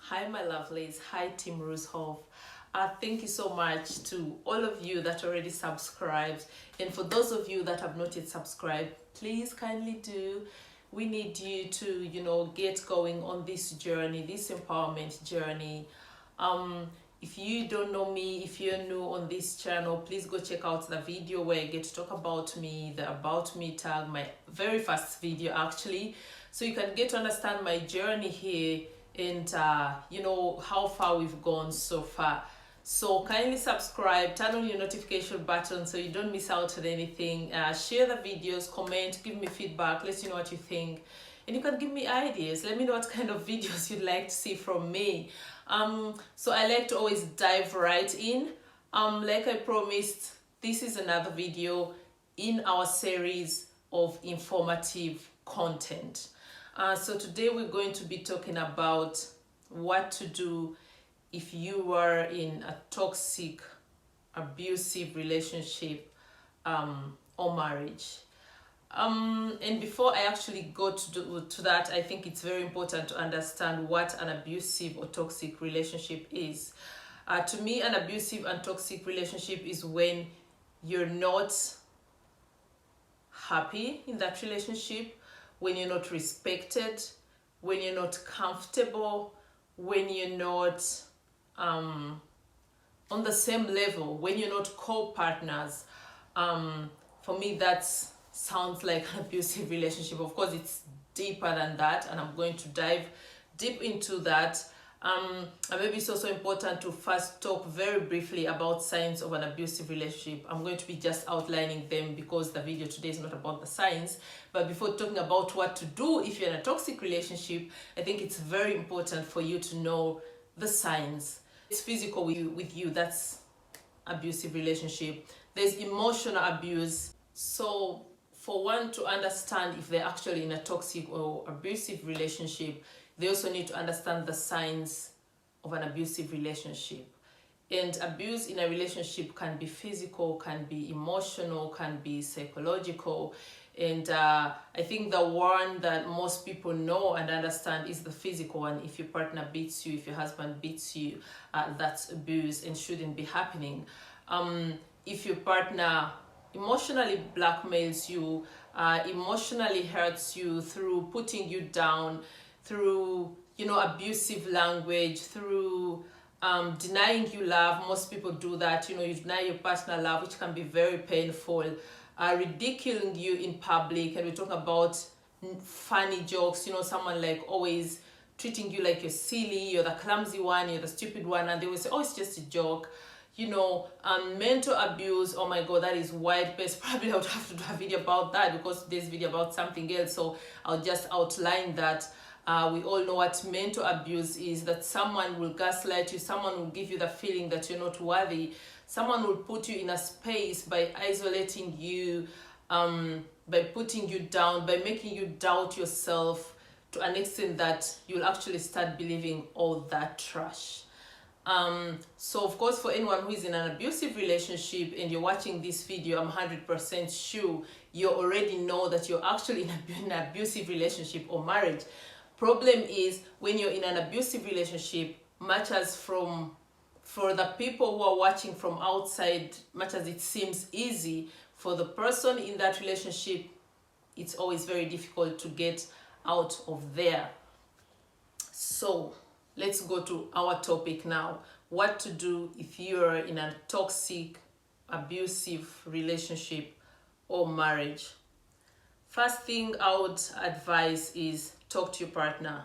Hi my lovelies, hi Team Ruzhoff. Thank you so much to all of you that already subscribed, and for those of you that have not yet subscribed, please kindly do. We need you to, get going on this journey, this empowerment journey. If you don't know me, if you're new on this channel, please go check out the video where I get to talk about me, the about me tag, my very first video actually, so you can get to understand my journey here and how far we've gone so far. So kindly subscribe, turn on your notification button so you don't miss out on anything. Share the videos, comment, give me feedback, let you know what you think, and you can give me ideas. Let me know what kind of videos you'd like to see from me. So I like to always dive right in. Like I promised, this is another video in our series of informative content. So today we're going to be talking about what to do if you are in a toxic, abusive relationship or marriage. And before I actually go to that, I think it's very important to understand what an abusive or toxic relationship is. To me, an abusive and toxic relationship is when you're not happy in that relationship, when you're not respected, when you're not comfortable, when you're not on the same level, when you're not co-partners. For me, that sounds like an abusive relationship. Of course, it's deeper than that, and I'm going to dive deep into that. And maybe it's also important to first talk very briefly about signs of an abusive relationship. I'm going to be just outlining them because the video today is not about the signs. But before talking about what to do if you're in a toxic relationship, I think it's very important for you to know the signs. It's physical with you, that's abusive relationship. There's emotional abuse. So for one to understand if they're actually in a toxic or abusive relationship, they also need to understand the signs of an abusive relationship. And abuse in a relationship can be physical, can be emotional, can be psychological. And I think the one that most people know and understand is the physical one. If your partner beats you, if your husband beats you, that's abuse and shouldn't be happening. If your partner emotionally blackmails you, emotionally hurts you through putting you down, through abusive language, through denying you love. Most people do that. You deny your partner love, which can be very painful. Ridiculing you in public, and we talk about funny jokes. Someone like always treating you like you're silly, you're the clumsy one, you're the stupid one, and they will say, oh, it's just a joke. Mental abuse, oh my god, that is wide-based. Probably I would have to do a video about that because today's video about something else, so I'll just outline that. We all know what mental abuse is, that someone will gaslight you, someone will give you the feeling that you're not worthy, someone will put you in a space by isolating you, by putting you down, by making you doubt yourself to an extent that you'll actually start believing all that trash. So of course, for anyone who is in an abusive relationship and you're watching this video, I'm 100% sure you already know that you're actually in an abusive relationship or marriage. Problem is, when you're in an abusive relationship, much as for the people who are watching from outside, much as it seems easy, for the person in that relationship, it's always very difficult to get out of there. So let's go to our topic now. What to do if you're in a toxic, abusive relationship or marriage. First thing I would advise is talk to your partner,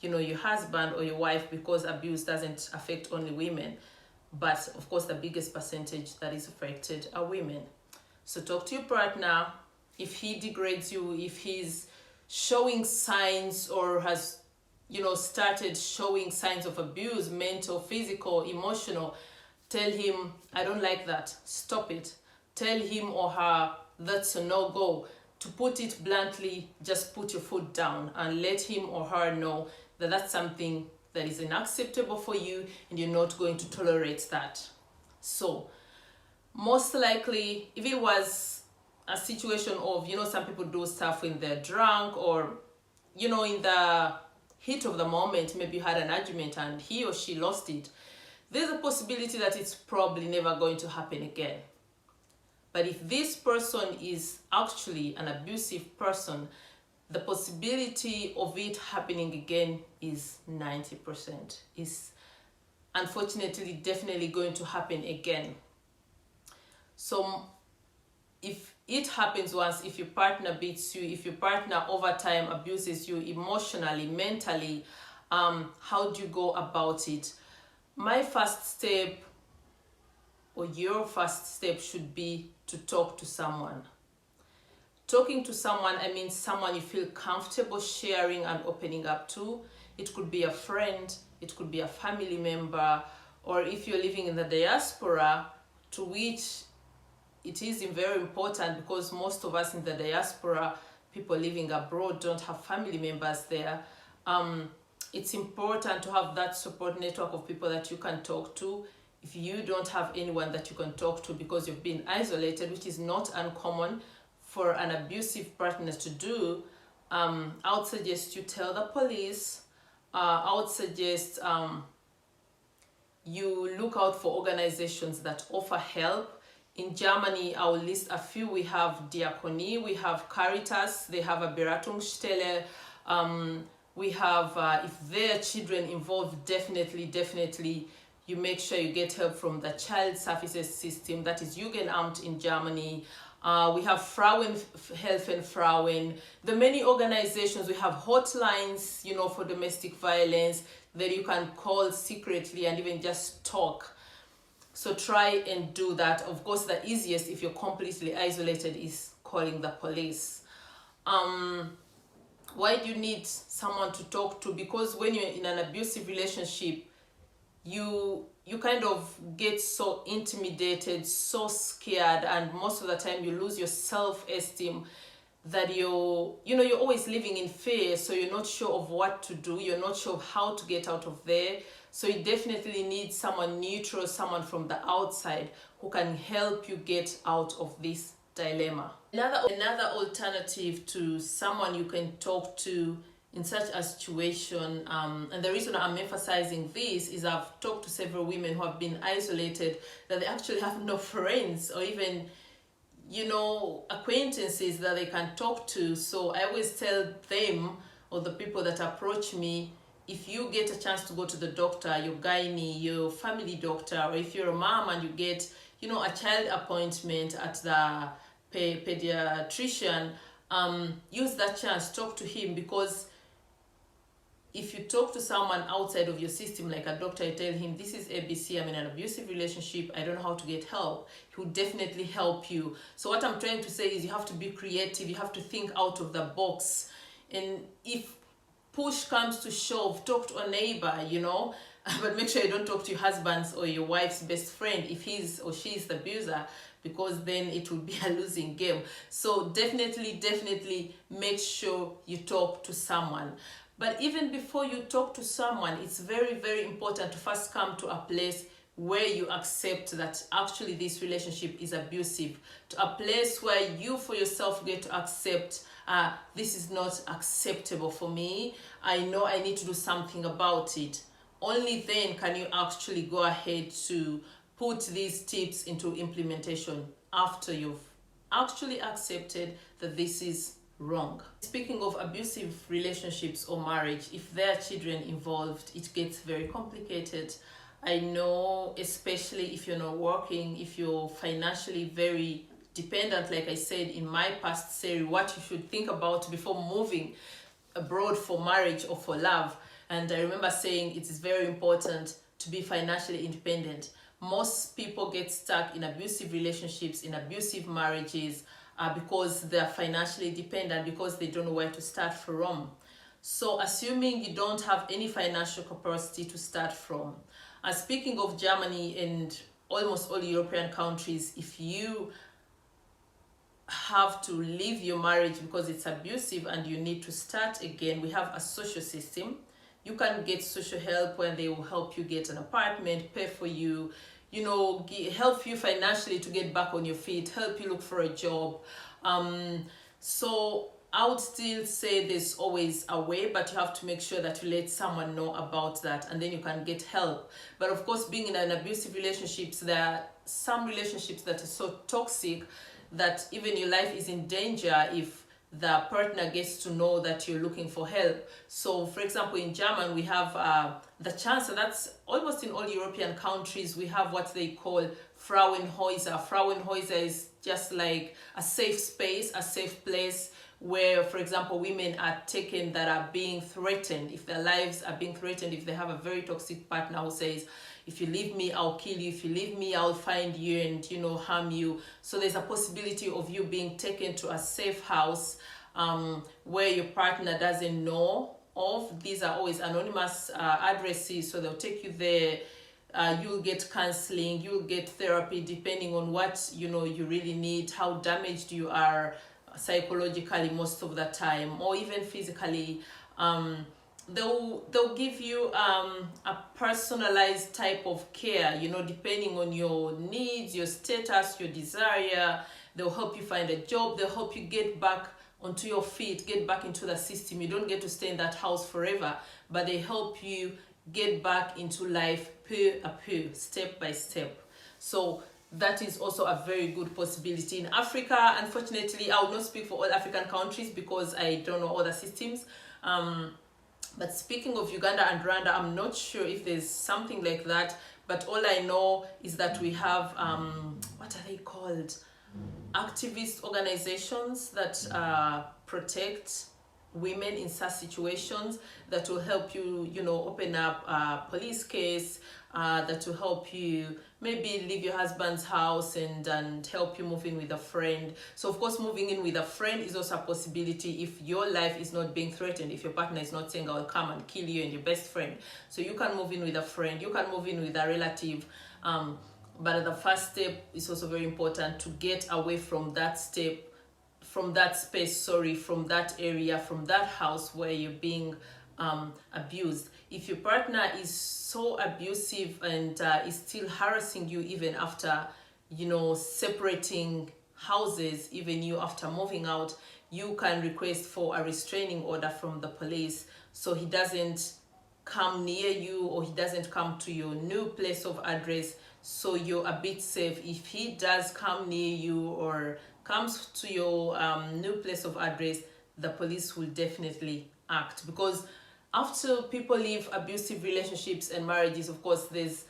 your husband or your wife, because abuse doesn't affect only women. But of course, the biggest percentage that is affected are women. So talk to your partner. If he degrades you, if he's showing signs or has started showing signs of abuse, mental, physical, emotional, tell him, I don't like that, stop it. Tell him or her, that's a no-go. To put it bluntly, just put your foot down and let him or her know that that's something that is unacceptable for you and you're not going to tolerate that. So most likely, if it was a situation of, some people do stuff when they're drunk or, in heat of the moment, maybe you had an argument and he or she lost it, there's a possibility that it's probably never going to happen again. But if this person is actually an abusive person, the possibility of it happening again is 90%. Is unfortunately definitely going to happen again. So if it happens once, if your partner beats you, if your partner over time abuses you emotionally, mentally, how do you go about it? My first step, or your first step, should be to talk to someone. Talking to someone, I mean someone you feel comfortable sharing and opening up to. It could be a friend, it could be a family member, or if you're living in the diaspora, to which it is very important, because most of us in the diaspora, people living abroad, don't have family members there. It's important to have that support network of people that you can talk to. If you don't have anyone that you can talk to because you've been isolated, which is not uncommon for an abusive partner to do, I would suggest you tell the police. I would suggest you look out for organizations that offer help. In Germany, I will list a few. We have Diakonie, we have Caritas, they have a Beratungsstelle. We have, if there are children involved, definitely you make sure you get help from the child services system, that is Jugendamt in Germany. We have Frauenhilfen Frauen. The many organizations, we have hotlines, for domestic violence that you can call secretly and even just talk. So try and do that. Of course, the easiest, if you're completely isolated, is calling the police. Why do you need someone to talk to? Because when you're in an abusive relationship, you kind of get so intimidated, so scared, and most of the time you lose your self-esteem, that you're always living in fear. So you're not sure of what to do, you're not sure of how to get out of there. So you definitely need someone neutral, someone from the outside who can help you get out of this dilemma. Another alternative to someone you can talk to in such a situation, and the reason I'm emphasizing this is I've talked to several women who have been isolated, that they actually have no friends or even acquaintances that they can talk to. So I always tell them, or the people that approach me, if you get a chance to go to the doctor, your gynae, your family doctor, or if you're a mom and you get a child appointment at the pediatrician, use that chance, talk to him. Because if you talk to someone outside of your system, like a doctor, you tell him, this is ABC, I'm in an abusive relationship, I don't know how to get help, he will definitely help you. So what I'm trying to say is you have to be creative, you have to think out of the box. And if push comes to shove, talk to a neighbor, but make sure you don't talk to your husband's or your wife's best friend if he's or she's the abuser, because then it will be a losing game. So definitely make sure you talk to someone. But even before you talk to someone, it's very important to first come to a place where you accept that actually this relationship is abusive, to a place where you for yourself get to accept, this is not acceptable for me, I know I need to do something about it. Only then can you actually go ahead to put these tips into implementation, after you've actually accepted that this is wrong. Speaking of abusive relationships or marriage, if there are children involved, it gets very complicated. I know, especially if you're not working, if you're financially very dependent, like I said in my past series, what you should think about before moving abroad for marriage or for love. And I remember saying it is very important to be financially independent. Most people get stuck in abusive relationships, in abusive marriages, because they're financially dependent, because they don't know where to start from. So assuming you don't have any financial capacity to start from. Speaking of Germany and almost all European countries, if you have to leave your marriage because it's abusive and you need to start again, we have a social system. You can get social help when they will help you get an apartment, pay for you, help you financially to get back on your feet, help you look for a job. So I would still say there's always a way, but you have to make sure that you let someone know about that, and then you can get help. But of course, being in an abusive relationships, there are some relationships that are so toxic that even your life is in danger if the partner gets to know that you're looking for help. So for example, in German we have the chance, and that's almost in all European countries, we have what they call Frauenhäuser. Frauenhäuser is just like a safe space, a safe place where, for example, women are taken that are being threatened, if their lives are being threatened, if they have a very toxic partner who says, if you leave me, I'll kill you. If you leave me, I'll find you and, harm you. So there's a possibility of you being taken to a safe house where your partner doesn't know of. These are always anonymous addresses, so they'll take you there. You'll get counseling, you'll get therapy, depending on what, you really need, how damaged you are psychologically most of the time, or even physically. They'll give you a personalized type of care, depending on your needs, your status, your desire. They'll help you find a job. They'll help you get back onto your feet, get back into the system. You don't get to stay in that house forever, but they help you get back into life peu à peu, step by step. So that is also a very good possibility. In Africa, unfortunately, I will not speak for all African countries because I don't know all the systems. But speaking of Uganda and Rwanda, I'm not sure if there's something like that. But all I know is that we have, what are they called? Activist organizations that protect women in such situations, that will help you, open up a police case, that will help you maybe leave your husband's house and help you move in with a friend. So of course, moving in with a friend is also a possibility if your life is not being threatened, if your partner is not saying, I'll come and kill you and your best friend. So you can move in with a friend, you can move in with a relative. But the first step is also very important, to get away from that from that area, from that house where you're being abused. If your partner is so abusive and is still harassing you even after, separating houses, even you after moving out, you can request for a restraining order from the police, so he doesn't come near you, or he doesn't come to your new place of address, so you're a bit safe. If he does come near you or comes to your new place of address, the police will definitely act, because after people leave abusive relationships and marriages, of course, there's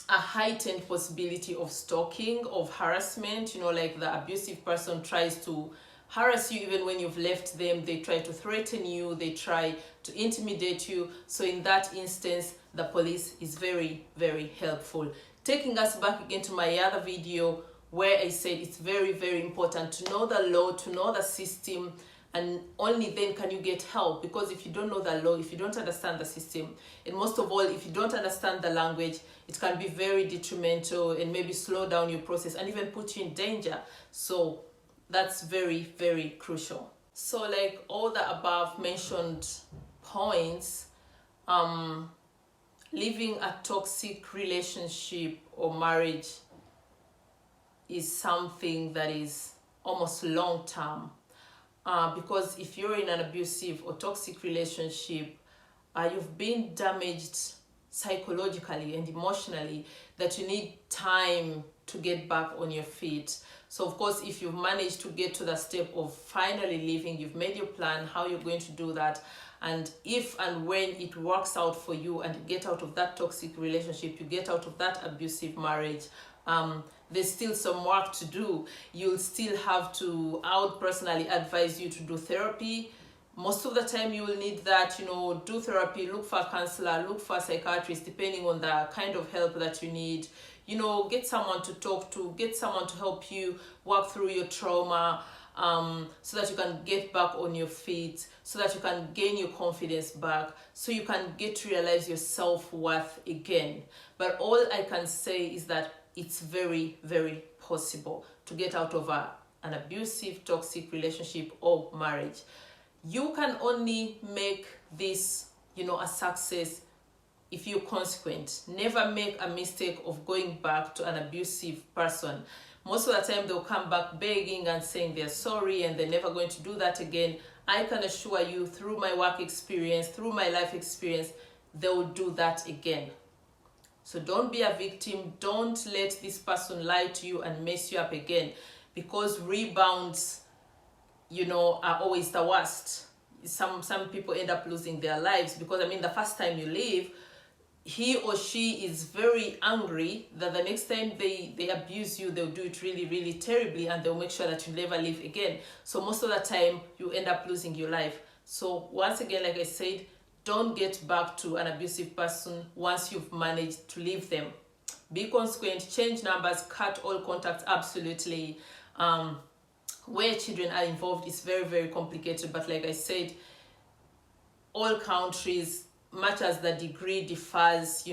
a heightened possibility of stalking, of harassment. Like the abusive person tries to harass you even when you've left them. They try to threaten you, they try to intimidate you. So in that instance, the police is very, very helpful. Taking us back again to my other video where I said it's very, very important to know the law, to know the system, and only then can you get help. Because if you don't know the law, if you don't understand the system, and most of all, if you don't understand the language, it can be very detrimental and maybe slow down your process and even put you in danger. So that's very, very crucial. So like all the above mentioned points, living a toxic relationship or marriage is something that is almost long term. Because if you're in an abusive or toxic relationship, you've been damaged psychologically and emotionally, that you need time to get back on your feet. So of course, if you've managed to get to the step of finally leaving, you've made your plan how you're going to do that, and if and when it works out for you and you get out of that toxic relationship, you get out of that abusive marriage, there's still some work to do. You'll still have to, I would personally advise you to do therapy. Most of the time you will need that, do therapy, look for a counselor, look for a psychiatrist, depending on the kind of help that you need. Get someone to talk to, get someone to help you work through your trauma, so that you can get back on your feet, so that you can gain your confidence back, so you can get to realize your self-worth again. But all I can say is that it's very, very possible to get out of an abusive, toxic relationship or marriage. You can only make this, a success if you're consequent. Never make a mistake of going back to an abusive person. most of the time they'll come back begging and saying they're sorry and they're never going to do that again. I can assure you, through my work experience, through my life experience, they will do that again. So don't be a victim. Don't let this person lie to you and mess you up again, because rebounds, are always the worst. Some people end up losing their lives because, the first time you leave, he or she is very angry that the next time they abuse you, they'll do it really, really terribly, and they'll make sure that you never leave again. So most of the time, you end up losing your life. So once again, like I said, don't get back to an abusive person once you've managed to leave them. Be consequent, change numbers, cut all contacts, absolutely. Where children are involved is very, very complicated, but like I said, all countries, much as the degree differs,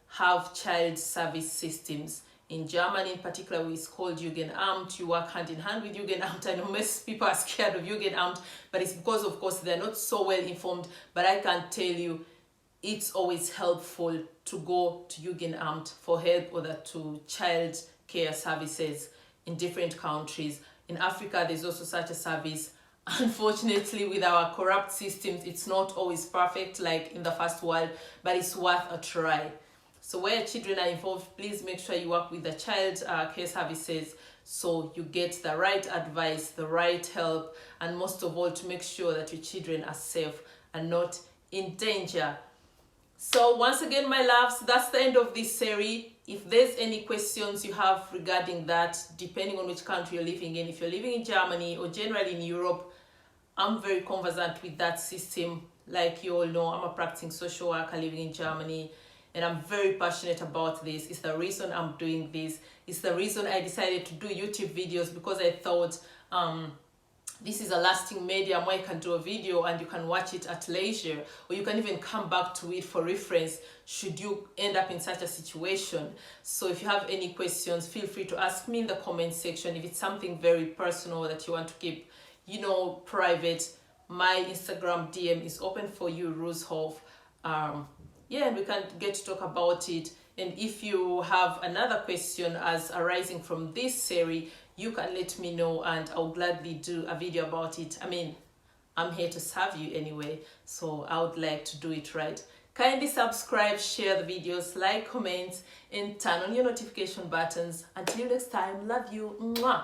have child service systems. In Germany in particular, it's called Jugendamt. You work hand in hand with Jugendamt. I know most people are scared of Jugendamt, but it's because, of course, they're not so well informed. But I can tell you, it's always helpful to go to Jugendamt for help or to child care services in different countries. In Africa, there's also such a service. Unfortunately, with our corrupt systems, it's not always perfect like in the first world, but it's worth a try. So where children are involved, please make sure you work with the child care services so you get the right advice, the right help, and most of all, to make sure that your children are safe and not in danger. So once again, my loves, that's the end of this series. If there's any questions you have regarding that, depending on which country you're living in, if you're living in Germany or generally in Europe, I'm very conversant with that system. Like you all know, I'm a practicing social worker living in Germany, and I'm very passionate about this. It's the reason I'm doing this. It's the reason I decided to do YouTube videos, because I thought this is a lasting medium where you can do a video and you can watch it at leisure, or you can even come back to it for reference should you end up in such a situation. So if you have any questions, feel free to ask me in the comment section. If it's something very personal that you want to keep, private, my Instagram DM is open for you, Ruzhoff. And we can get to talk about it. And if you have another question as arising from this series, you can let me know and I'll gladly do a video about it. I'm here to serve you anyway, so I would like to do it right. Kindly subscribe, share the videos, like, comment, and turn on your notification buttons. Until next time, love you. Mwah.